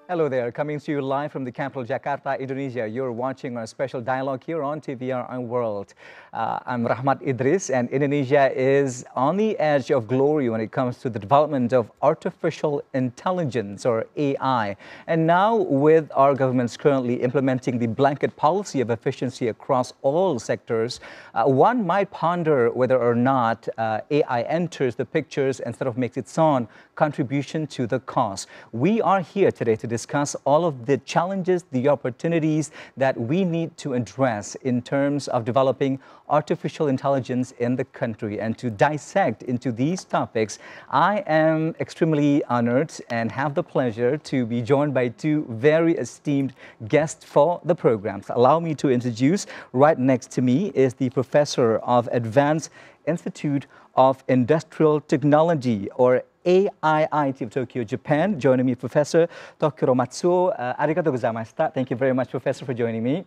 Hello there, coming to you live from the capital Jakarta, Indonesia. You're watching our special dialogue here on TVR World. I'm Rahmat Idris, and Indonesia is on the edge of glory when it comes to the development of artificial intelligence, or AI. And now, with our governments currently implementing the blanket policy of efficiency across all sectors, one might ponder whether or not AI enters the pictures and sort of makes its own contribution to the cause. We are here today to discuss all of the challenges, the opportunities that we need to address in terms of developing artificial intelligence in the country. And to dissect into these topics, I am extremely honored and have the pleasure to be joined by two very esteemed guests for the programs. Allow me to introduce, right next to me is the Professor of Advanced Institute of Industrial Technology, or AIIT of Tokyo, Japan. Joining me, Professor Tokuro Matsuo. Arigatou gozaimashita. Thank you very much, Professor, for joining me.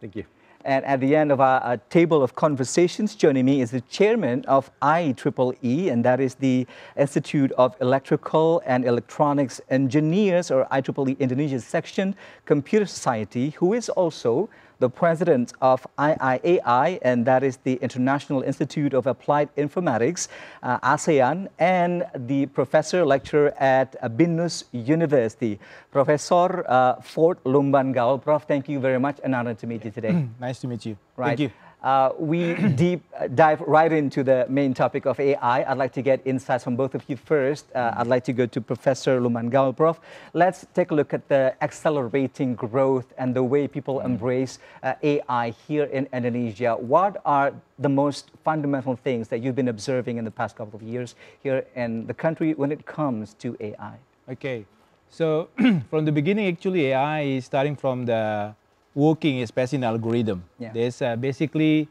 Thank you. And at the end of our table of conversations, joining me is the chairman of IEEE, and that is the Institute of Electrical and Electronics Engineers, or IEEE Indonesia Section Computer Society, who is also the president of IIAI, and that is the International Institute of Applied Informatics, ASEAN, and the professor lecturer at BINUS University, Professor Ford Lumban-Gaul. Prof, thank you very much, and honored to meet you today. Nice to meet you. Right. Thank you. We dive right into the main topic of AI. I'd like to get insights from both of you first. I'd like to go to Professor Lumban-Gaul. Prof, let's take a look at the accelerating growth and the way people embrace AI here in Indonesia. What are the most fundamental things that you've been observing in the past couple of years here in the country when it comes to AI? Okay, so from the beginning, actually, AI is starting from the working, especially in algorithm. Yeah. There's basically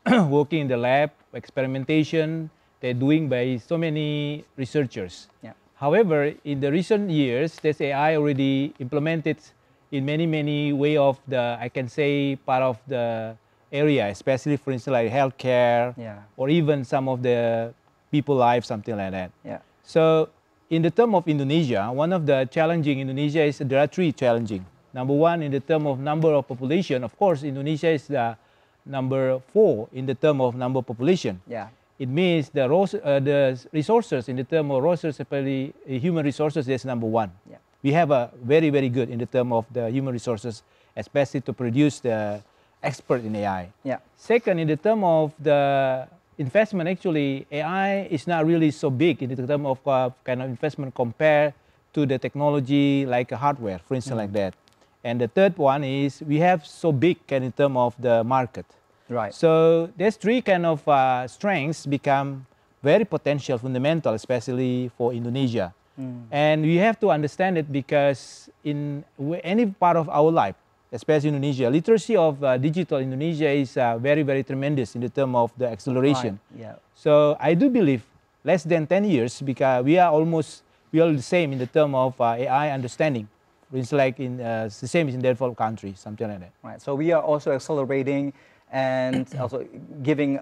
working in the lab, experimentation, they're doing by so many researchers. Yeah. However, in the recent years, there's AI already implemented in many way of the, I can say, part of the area, especially for instance like healthcare, Yeah. or even some of the people life, something like that. Yeah. So in the term of Indonesia, one of the challenging in Indonesia is there are three challenging. Number one, in the term of number of population, of course, Indonesia is the number 4 in the term of number of population. Yeah. It means the resources in the term of resources, especially human resources, is number 1. Yeah. We have a very good in the term of the human resources, especially to produce the expert in AI. Yeah. Second, in the term of the investment, actually, AI is not really so big in the term of kind of investment compared to the technology like hardware, for instance, like that. And the third one is we have so big in terms of the market. Right. So there's three kind of strengths become very potential, fundamental, especially for Indonesia. And we have to understand it because in any part of our life, especially Indonesia, literacy of digital Indonesia is very tremendous in the term of the acceleration. Right. Yeah. So I do believe less than 10 years, because we are the same in the term of AI understanding. It's like in the same as in developed countries, something like that. Right. So we are also accelerating and also giving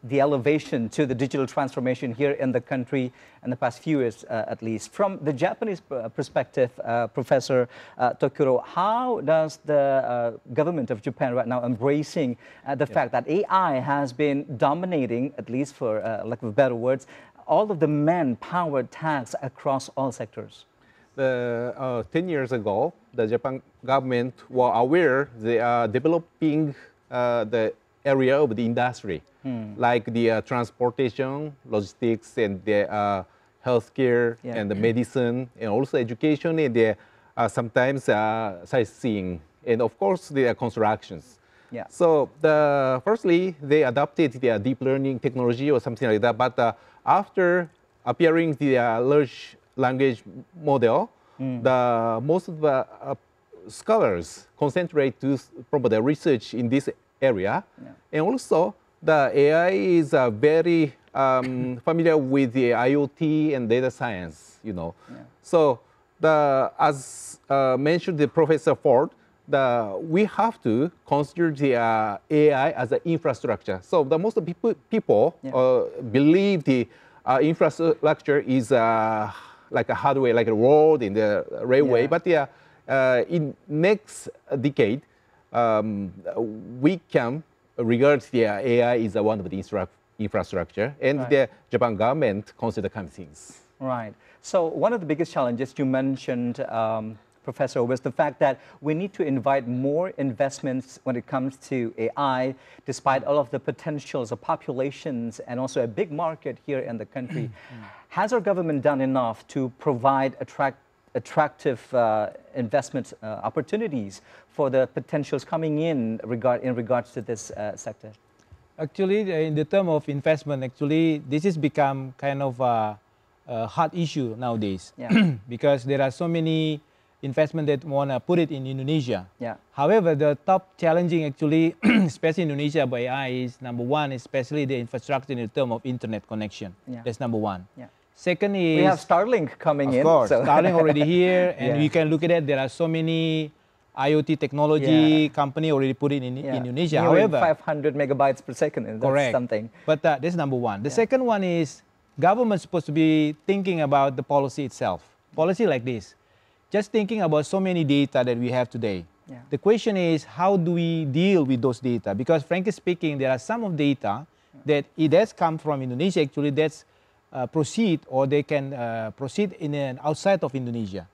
the elevation to the digital transformation here in the country in the past few years, at least. From the Japanese perspective, Professor Tokuro, how does the government of Japan right now embracing the fact that AI has been dominating, at least for lack of better words, all of the manpower tasks across all sectors? 10 years ago, the Japan government were aware they are developing the area of the industry, like the transportation, logistics, and the healthcare, and the medicine, and also education, and the sometimes sightseeing, and of course the constructions. Yeah. So firstly, they adopted the deep learning technology or something like that, but after appearing the large language model, most of the scholars concentrate to from the research in this area, and also the AI is very familiar with the IoT and data science, you know. So as mentioned the Professor Ford, we have to consider the AI as an infrastructure. So the most people believe the infrastructure is like a hardware, like a road and the railway, but in next decade, we can regard the AI is one of the infrastructure, and the Japan government consider kind of things. Right. So one of the biggest challenges you mentioned, Professor, was the fact that we need to invite more investments when it comes to AI, despite all of the potentials of populations and also a big market here in the country. Has our government done enough to provide attractive investment opportunities for the potentials coming in regards to this sector? Actually, in the term of investment, actually, this has become kind of a hot issue nowadays. Because there are so many investment that want to put it in Indonesia. However, the top challenging actually, especially in Indonesia by AI, is number one, especially the infrastructure in the term of internet connection. That's number one. Second is... We have Starlink coming in. Of course, Starlink already here, and you can look at it, there are so many IoT technology company already put it in Indonesia. However, 500 megabytes per second, that's correct. Something. But that's number one. The second one is government's supposed to be thinking about the policy itself. Policy like this. Just thinking about so many data that we have today. The question is, how do we deal with those data? Because frankly speaking, there are some of data that it has come from Indonesia, actually that's proceed, or they can proceed in outside of Indonesia.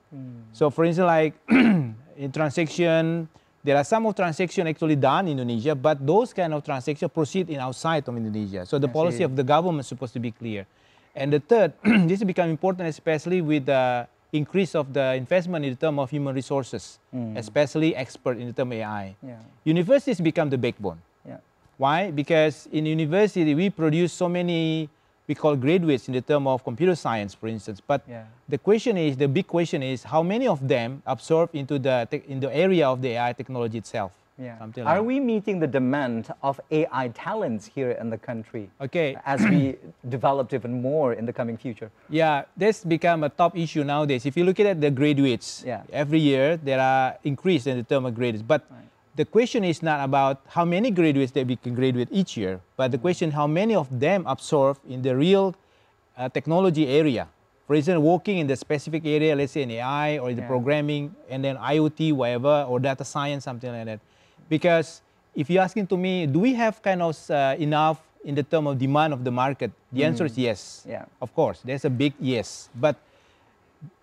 So for instance, like in transaction, there are some of transaction actually done in Indonesia, but those kind of transactions proceed in outside of Indonesia. So the policy of the government is supposed to be clear. And the third, this has become important, especially with the increase of the investment in the term of human resources, especially expert in the term AI. Universities become the backbone. Why? Because in university, we produce so many, we call graduates in the term of computer science, for instance. But the question is, the big question is, how many of them absorb into the area of the AI technology itself? Like Are we meeting the demand of AI talents here in the country? As we develop even more in the coming future? That's become a top issue nowadays. If you look at the graduates, every year there are increase in the term of graduates. But the question is not about how many graduates that we can graduate each year, but the question how many of them absorb in the real technology area. For instance, working in the specific area, let's say in AI or in the programming, and then IoT, whatever, or data science, something like that. Because if you're asking to me, do we have kind of enough in the term of demand of the market? The answer is yes. Of course, there's a big yes. But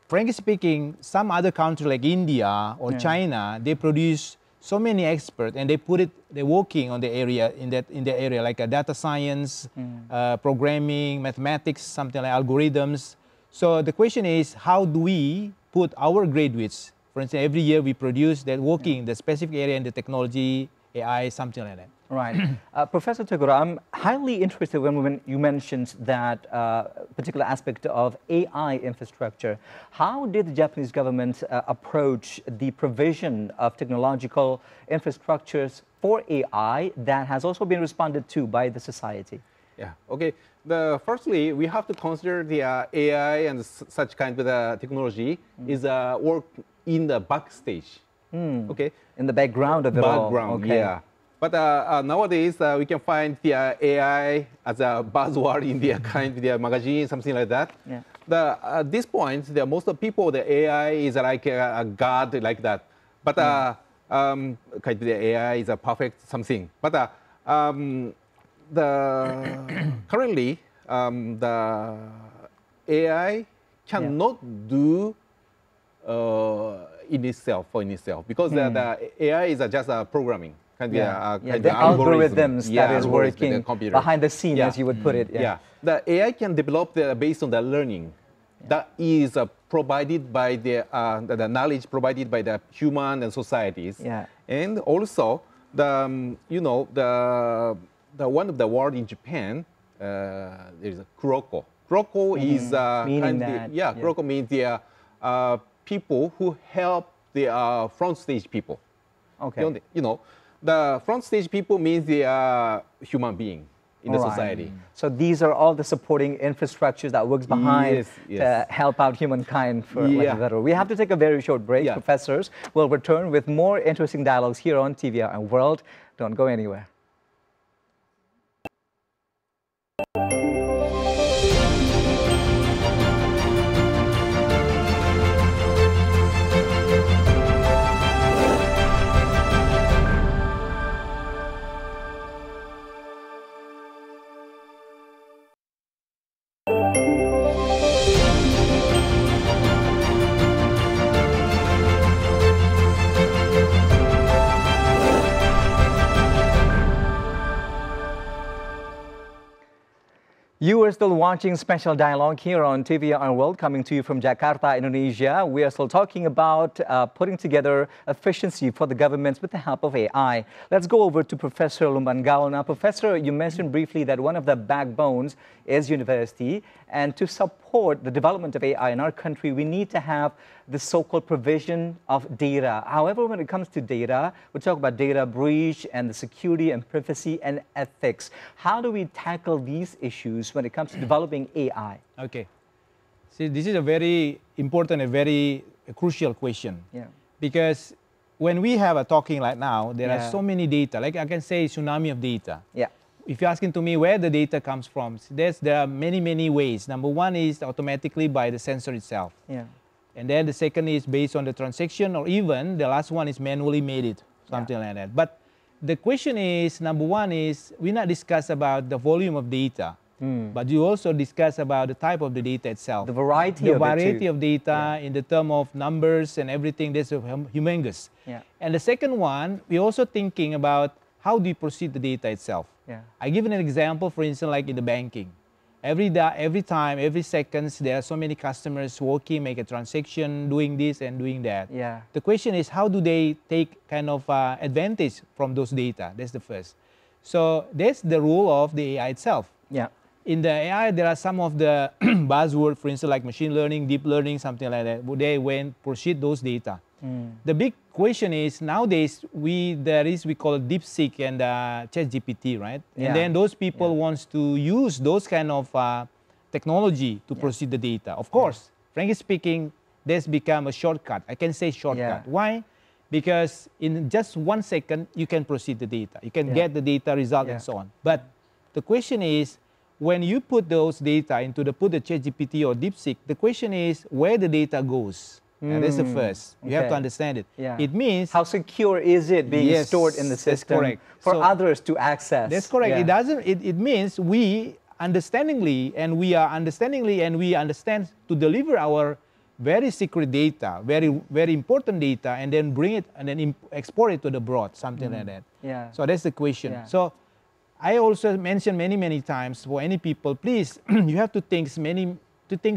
frankly speaking, some other countries like India or China, they produce so many experts, and they're working on the area in the area like data science, programming, mathematics, something like algorithms. So the question is, how do we put our graduates? For instance, every year we produce that working in the specific area in the technology, AI, something like that. Right. Professor Tagore, I'm highly interested when you mentioned that particular aspect of AI infrastructure. How did the Japanese government approach the provision of technological infrastructures for AI that has also been responded to by the society? Firstly, we have to consider the AI and such kind of technology is work in the backstage. In the background of it all. But nowadays, we can find the AI as a buzzword in the kind of the magazine, something like that. At this point, most of the people, the AI is like a god like that. But kind of the AI is a perfect something. But currently, the AI cannot do in itself, because the AI is just a programming. The algorithms that is working behind the scene, as you would put it. The AI can develop based on the learning that is provided by the knowledge provided by the human and societies. And also the the one of the word in Japan there is a kuroko. Kuroko is kuroko means the people who help the front stage people. The front stage people means the human being in the society. So these are all the supporting infrastructures that works behind to help out humankind for lack of better. We have to take a very short break, professors. We'll return with more interesting dialogues here on TVR and World. Don't go anywhere. You are still watching Special Dialogue here on TVR World, coming to you from Jakarta, Indonesia. We are still talking about putting together efficiency for the governments with the help of AI. Let's go over to Professor Lumbanggao. Now, Professor, you mentioned briefly that one of the backbones is university, and to support the development of AI in our country, we need to have the so-called provision of data. However, when it comes to data, we talk about data breach and the security and privacy and ethics. How do we tackle these issues when it comes to developing AI? Okay. See, this is a very important, a very crucial question. Yeah. Because when we have a talking like now, there Yeah. are so many data. Like I can say tsunami of data. Yeah. If you're asking to me where the data comes from, there are many, many ways. Number one is automatically by the sensor itself. Yeah. And then the second is based on the transaction, or even the last one is manually made it, something like that. But the question is, number one is, we not discuss about the volume of data, but you also discuss about the type of the data itself. The variety the of it variety too. of data in the term of numbers and everything, that's humongous. Yeah. And the second one, we're also thinking about how do you proceed the data itself. Yeah. I give an example, for instance, like in the banking. Every time, every seconds, there are so many customers working, make a transaction, doing this and doing that. Yeah. The question is, how do they take kind of advantage from those data? That's the first. So that's the rule of the AI itself. Yeah. In the AI, there are some of the buzzwords, for instance, like machine learning, deep learning, something like that. They proceed those data. The big question is nowadays we call it DeepSeek and ChatGPT, right? Yeah. And then those people wants to use those kind of technology to proceed the data. Of course, frankly speaking, that's become a shortcut. I can say shortcut. Yeah. Why? Because in just 1 second you can proceed the data. You can get the data result and so on. But the question is, when you put those data into the ChatGPT or DeepSeek, the question is where the data goes. And that's the first. You have to understand it. Yeah. It means how secure is it being stored in the system for others to access? That's correct. Yeah. It doesn't. It means we understand to deliver our very secret data, very important data, and then bring it and then export it to the broad, something like that. Yeah. So that's the question. Yeah. So I also mentioned many times for any people, please, you have to think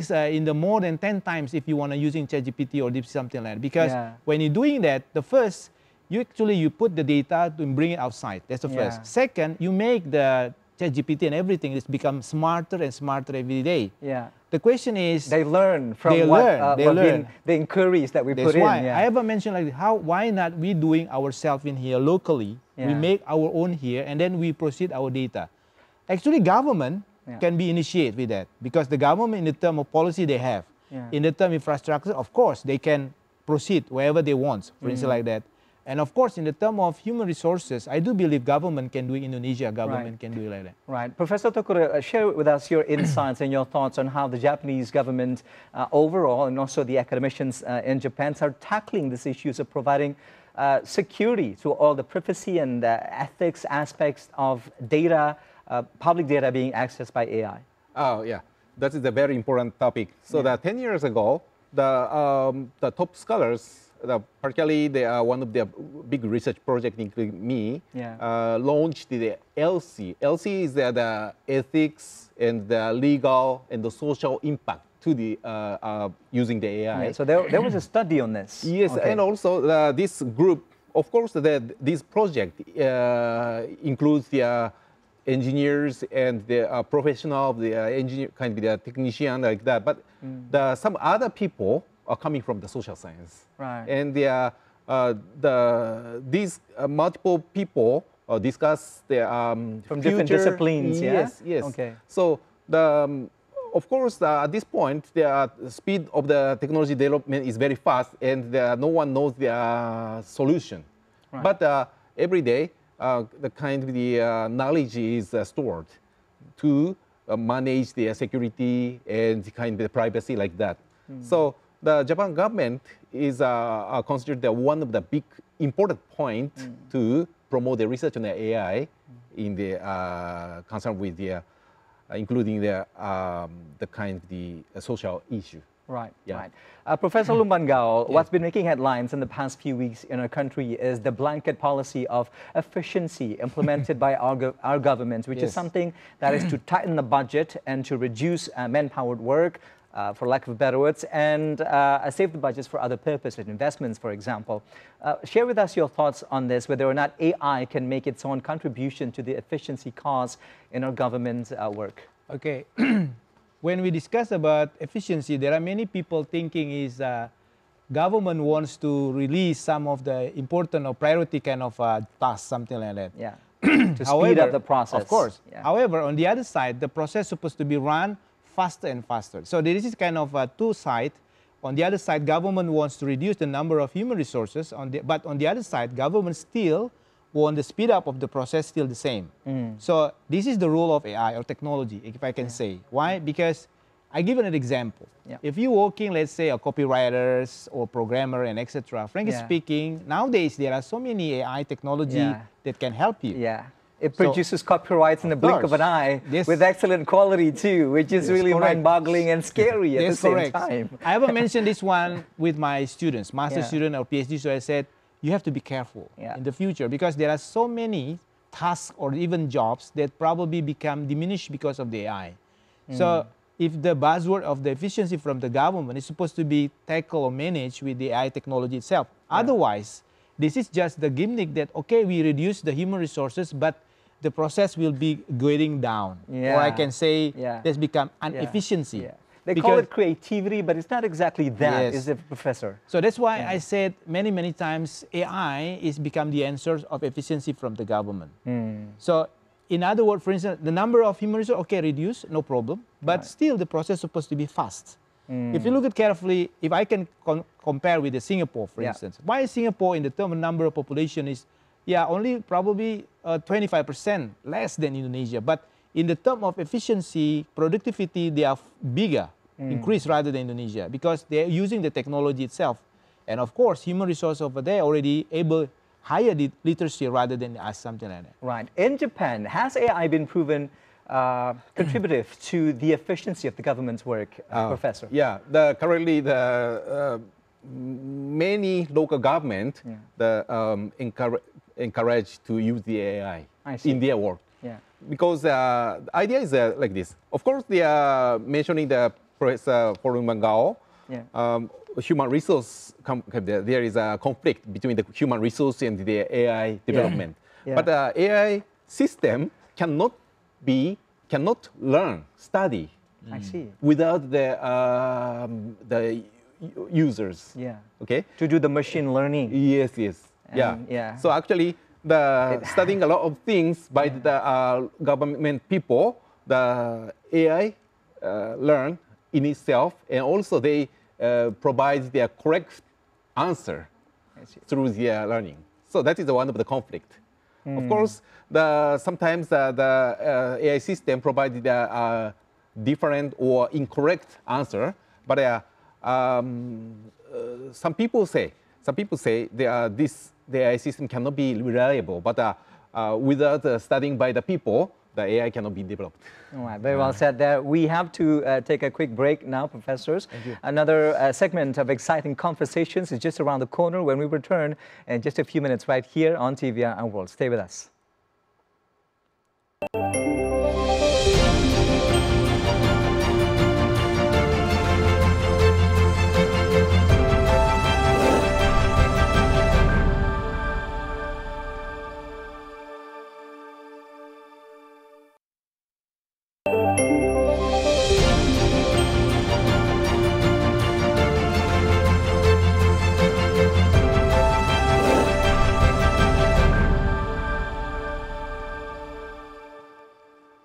in the more than 10 times if you want to using ChatGPT or DeepSeek, something like that. Because when you're doing that, the first, you put the data to bring it outside. That's the first. Second, you make the ChatGPT and everything is become smarter and smarter every day. Yeah. The question is, They learn from the inquiries that we put in. That's why I ever mentioned like why not we doing ourselves in here locally? We make our own here and then we proceed our data. Actually, government can be initiated with that because the government in the term of policy they have. In the term of infrastructure, of course, they can proceed wherever they want, for instance like that. And of course, in the term of human resources, I do believe government can do it, Indonesia government can do it like that. Right. Professor Tokura, share with us your insights and your thoughts on how the Japanese government overall and also the academicians in Japan are tackling these issues of providing security to all the privacy and ethics aspects of data, public data being accessed by AI. Oh, yeah. That is a very important topic. So that 10 years ago, the top scholars, particularly one of the big research projects, including me, launched the ELSI. ELSI is the ethics and the legal and the social impact to the using the AI. Yeah, so there was a study on this. Yes, and also this group, of course, this project includes the engineers and the professional, the engineer, kind of the technician, like that. But some other people are coming from the social science. Right. And these multiple people discuss the from future, different disciplines. Yes, yes. Okay. So of course, at this point, the speed of the technology development is very fast, and no one knows the solution. Right. But every day, the kind of the knowledge is stored to manage the security and kind of the privacy like that. So the Japan government is considered one of the big important point to promote the research on the AI in the concern with the including the kind of the social issue. Right, Yeah. right. Professor Lumbangao, what's been making headlines in the past few weeks in our country is the blanket policy of efficiency implemented by our government, which is Yes. something that is to tighten the budget and to reduce manpowered work, for lack of better words, and save the budgets for other purposes, investments, for example. Share with us your thoughts on this, whether or not AI can make its own contribution to the efficiency cause in our government's work. Okay. When we discuss about efficiency, there are many people thinking is government wants to release some of the important or priority kind of tasks, something like that. Yeah. To speed up the process. Of course. Yeah. However, on the other side, the process is supposed to be run faster and faster. So there is kind of two sides. On the other side, government wants to reduce the number of human resources. But on the other side, government still want the speed up of the process still the same. So this is the role of AI or technology, if I can say. Why? Because I give an example. Yeah. If you're working, let's say, a copywriters or programmer and etc. Frankly Yeah. speaking, nowadays there are so many AI technology Yeah. that can help you. Yeah. It So- produces copyrights in the blink of an eye Yes. with excellent quality too, which is Yes, really correct. mind-boggling and scary at the Yes, same correct. time. I ever mentioned this one with my students, master Yeah. student or PhD. So I said, you have to be careful Yeah. in the future because there are so many tasks or even jobs that probably become diminished because of the AI. So if the buzzword of the efficiency from the government is supposed to be tackled or managed with the AI technology itself. Otherwise, this is just the gimmick that, okay, we reduce the human resources, but the process will be going down. Or I Yeah. can say Yeah. there's become an Yeah. efficiency. Yeah. They call it creativity, but it's not exactly that, Yes. is it, Professor? So that's why Yeah. I said many, many times AI is become the answer of efficiency from the government. So in other words, for instance, the number of human resources, okay, reduce, no problem, but still the process is supposed to be fast. If you look at carefully, if I can compare with the Singapore, for Yeah. instance, why is Singapore in the term of number of population is, only probably 25% less than Indonesia, but in the term of efficiency, productivity, they are bigger, increase rather than Indonesia because they're using the technology itself. And of course, human resource over there already able higher literacy rather than us, something like that. Right. In Japan, has AI been proven contributive to the efficiency of the government's work, Professor? Yeah, currently the many local government encourage to use the AI I see. in their work. Yeah. Because the idea is like this. Of course, they are mentioning the Professor Lumbangao. Yeah. Human resource, there is a conflict between the human resource and the AI development. Yeah. But the AI system cannot learn, study I see. without the users. Yeah. Okay. To do the machine learning. Yes. Yeah. yeah. So actually, studying a lot of things by the government people, the AI learn in itself, and also they provide their correct answer I see. through their learning. So that is one of the conflict. Of course, sometimes the AI system provided a different or incorrect answer, but some people say the AI system cannot be reliable. But without studying by the people, the AI cannot be developed. All right, very well said there. We have to take a quick break now, professors. Thank you. Another segment of exciting conversations is just around the corner when we return in just a few minutes right here on TVR and World. Stay with us.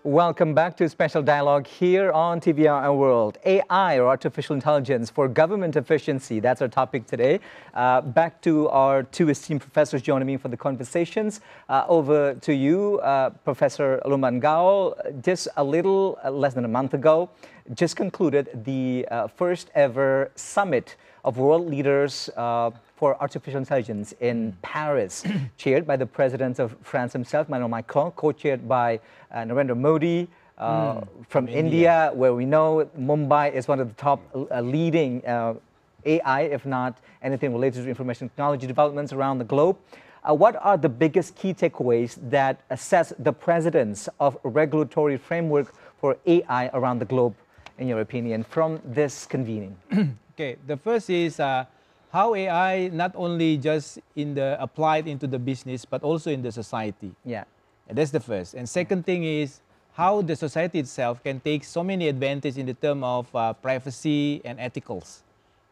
Welcome back to Special Dialogue here on TVR and World. AI, or artificial intelligence, for government efficiency. That's our topic today. Back to our two esteemed professors joining me for the conversations. Over to you, Professor Lumbangao. Just a little less than a month ago, just concluded the first ever summit of world leaders for artificial intelligence in Paris, chaired by the president of France himself, Emmanuel Macron, co-chaired by Narendra Modi, from India, where we know Mumbai is one of the top leading AI, if not anything related to information technology developments around the globe. What are the biggest key takeaways that assess the presence of regulatory framework for AI around the globe, in your opinion, from this convening? Okay, the first is how AI not only just applied into the business, but also in the society. Yeah. And that's the first. And second thing is how the society itself can take so many advantages in the term of privacy and ethicals.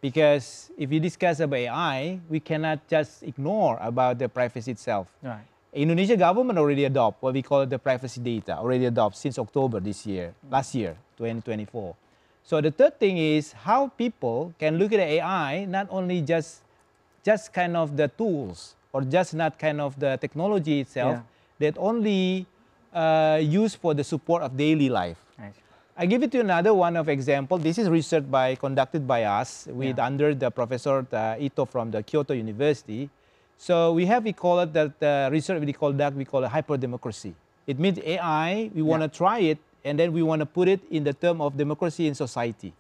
Because if you discuss about AI, we cannot just ignore about the privacy itself. Right. Indonesia government already adopt what we call the privacy data, already adopt since October this year, last year, 2024. So the third thing is how people can look at AI, not only just kind of the tools or just not kind of the technology itself, that only used for the support of daily life. Nice. I give it to another one of example. This is research conducted by us under the Professor Ito from the Kyoto University. So we call it that research we call hyperdemocracy. It means AI, we want to try it, and then we want to put it in the term of democracy in society.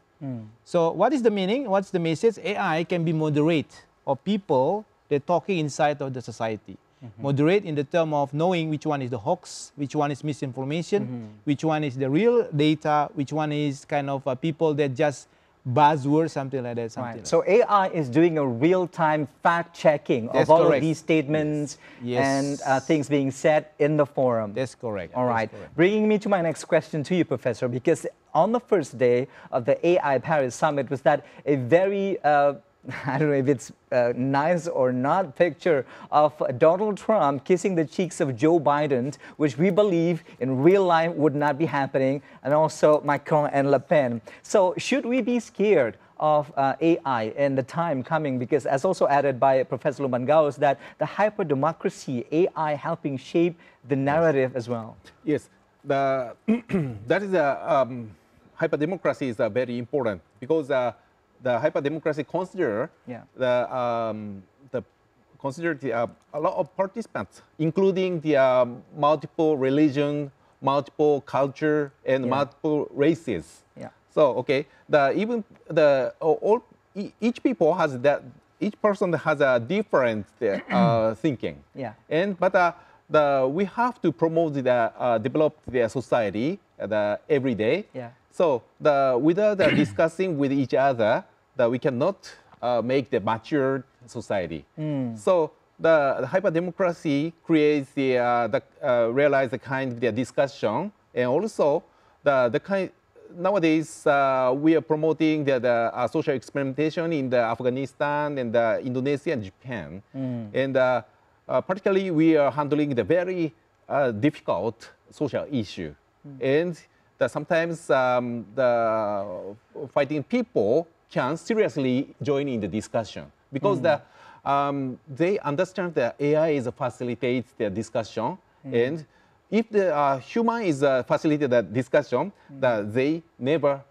So what is the meaning? What's the message? AI can be moderate of people that talking inside of the society. Moderate in the term of knowing which one is the hoax, which one is misinformation, which one is the real data, which one is kind of people that just buzzword, something like that. Right. So AI is doing a real-time fact-checking of all of these statements and things being said in the forum. That's correct. All right. Bringing me to my next question to you, Professor, because on the first day of the AI Paris Summit was that a very I don't know if it's nice or not picture of Donald Trump kissing the cheeks of Joe Biden, which we believe in real life would not be happening, and also Macron and Le Pen. So should we be scared of AI in the time coming? Because as also added by Professor Lumban-Gaos, that the hyper-democracy, AI helping shape the narrative as well. Yes, that is hyper-democracy is very important because the hyper-democracy consider a lot of participants, including the multiple religion, multiple culture, and multiple races. So each people has that. Each person has a different thinking. But we have to promote develop the society every day. So without discussing with each other, that we cannot make the mature society. So the hyper-democracy creates realize the kind of discussion, and also the kind. Nowadays, we are promoting the social experimentation in Afghanistan and Indonesia and Japan, and particularly we are handling the very difficult social issue, and sometimes the fighting people can seriously join in the discussion because they understand that AI facilitates the discussion, and if the human is facilitating that discussion, that they never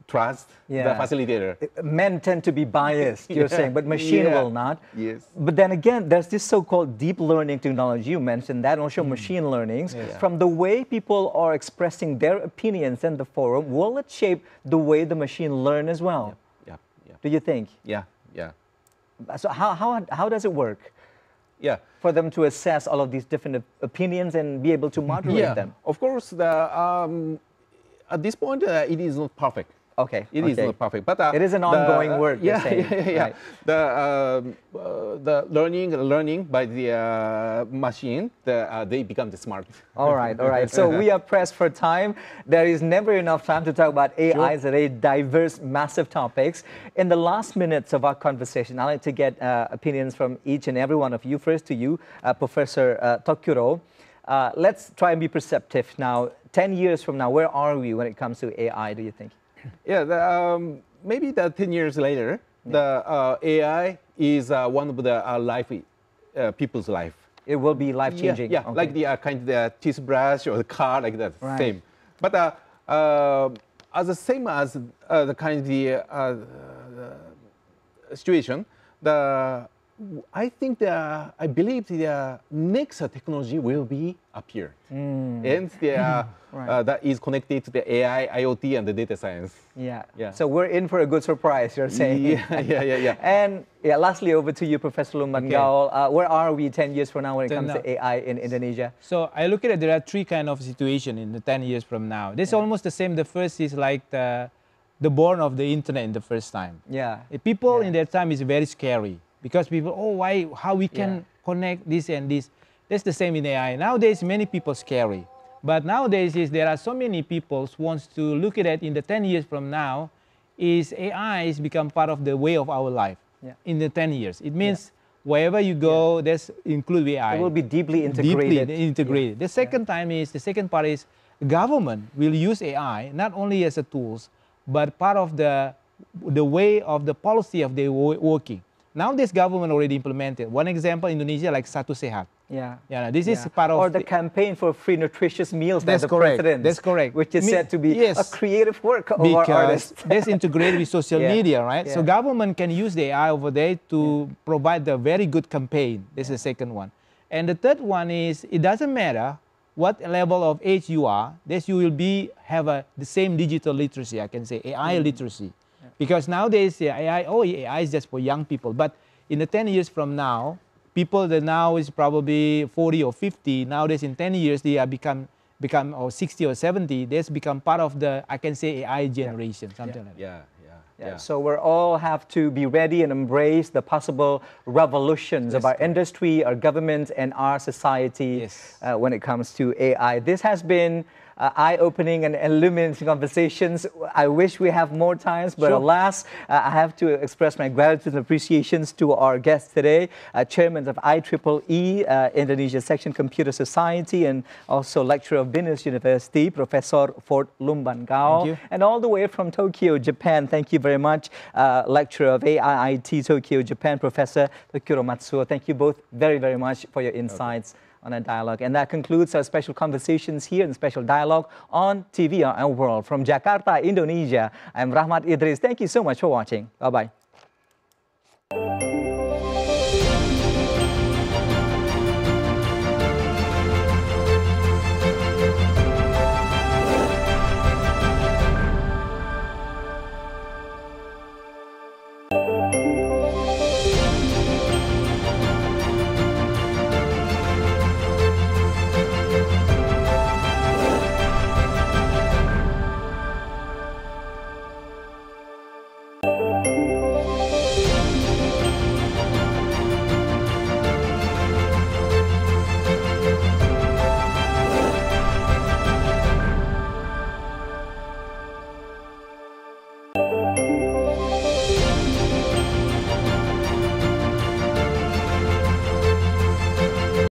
trust the facilitator. Men tend to be biased, you're saying, but machine will not. But then again, there's this so-called deep learning technology, you mentioned that, and also machine learnings. From the way people are expressing their opinions in the forum, will it shape the way the machine learn as well? Do you think? So how does it work? For them to assess all of these different opinions and be able to moderate them? Of course, at this point, it is not perfect. It is not perfect, but it is an ongoing work. Right. The learning by the machine, they become the smart. All right. So we are pressed for time. There is never enough time to talk about AI. It's a very diverse, massive topics. In the last minutes of our conversation, I'd like to get opinions from each and every one of you. First to you, Professor Tokuro. Let's try and be perceptive now. 10 years from now, where are we when it comes to AI, do you think? Maybe 10 years later, the AI is one of the people's life. It will be life-changing. Like the kind of the toothbrush or the car, like that, same. But as the same as the kind of the situation, the I think I believe the next technology will be appear, and that is connected to the AI, IoT, and the data science. Yeah. Yeah. So we're in for a good surprise, you're saying. Yeah. And lastly, over to you, Professor Lumban Gaul. Where are we 10 years from now when it comes to AI in Indonesia? So I look at it, there are three kind of situation in the 10 years from now. This is almost the same. The first is like the born of the internet in the first time. Yeah. People in that time is very scary because people, how we can connect this and this. That's the same in AI. Nowadays, many people scary. But nowadays, there are so many people who wants to look at it in the 10 years from now, is AI has become part of the way of our life in the 10 years. It means wherever you go, there's include AI. It will be deeply integrated. Deeply integrated. The second part is government will use AI not only as a tools, but part of the way of the policy of their working. Now this government already implemented. One example, Indonesia, like Satu Sehat. This is part of... Or the campaign for free nutritious meals by the correct. president. That's correct. Which is said to be a creative work of our artists. That's integrated with social media, right? So government can use the AI over there to provide the very good campaign. This is the second one. And the third one is, it doesn't matter what level of age you are, you will have the same digital literacy, I can say, AI literacy. Because nowadays, AI is just for young people. But in the 10 years from now, people that now is probably 40 or 50, nowadays in 10 years, they are become or 60 or 70, they've become part of the, I can say, AI generation, something like that. So we all have to be ready and embrace the possible revolutions of our industry, our government, and our society when it comes to AI. This has been eye-opening and illuminating conversations. I wish we have more times, but alas, I have to express my gratitude and appreciations to our guests today, Chairman of IEEE Indonesia Section Computer Society, and also lecturer of Binus University, Professor Fort Lumban Gaul, and all the way from Tokyo, Japan. Thank you very much, lecturer of AIIT Tokyo, Japan, Professor Takuro Matsuo. Thank you both very, very much for your insights on a dialogue. And that concludes our special conversations here in Special Dialogue on TVR and World. From Jakarta, Indonesia, I'm Rahmat Idris. Thank you so much for watching. Bye-bye.